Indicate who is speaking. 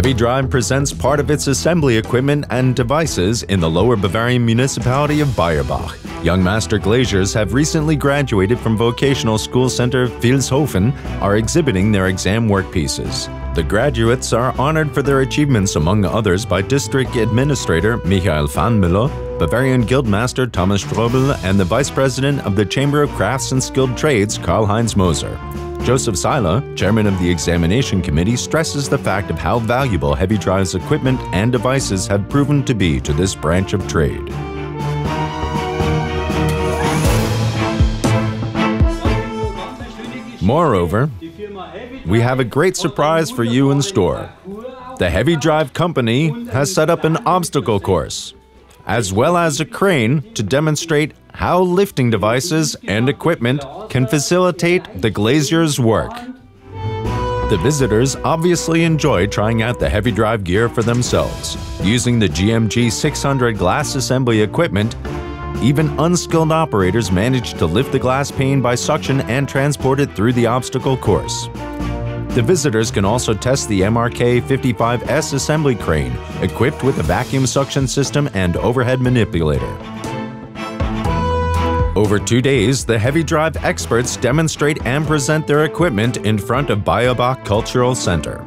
Speaker 1: Heavydrive presents part of its assembly equipment and devices in the Lower Bavarian municipality of Bayerbach. Young master glaziers have recently graduated from vocational school center Vilshofen are exhibiting their exam workpieces. The graduates are honored for their achievements, among others, by District Administrator Michael van Müller, Bavarian Guildmaster Thomas Strobel, and the Vice President of the Chamber of Crafts and Skilled Trades, Karl-Heinz Moser. Joseph Seiler, chairman of the examination committee, stresses the fact of how valuable Heavydrive's equipment and devices have proven to be to this branch of trade. Moreover, we have a great surprise for you in store. The Heavydrive company has set up an obstacle course, as well as a crane to demonstrate how lifting devices and equipment can facilitate the glazier's work. The visitors obviously enjoy trying out the Heavydrive gear for themselves. Using the GMG 600 glass assembly equipment, even unskilled operators manage to lift the glass pane by suction and transport it through the obstacle course. The visitors can also test the MRK 55S assembly crane, equipped with a vacuum suction system and overhead manipulator. Over 2 days, the Heavydrive experts demonstrate and present their equipment in front of Bayerbach Cultural Center.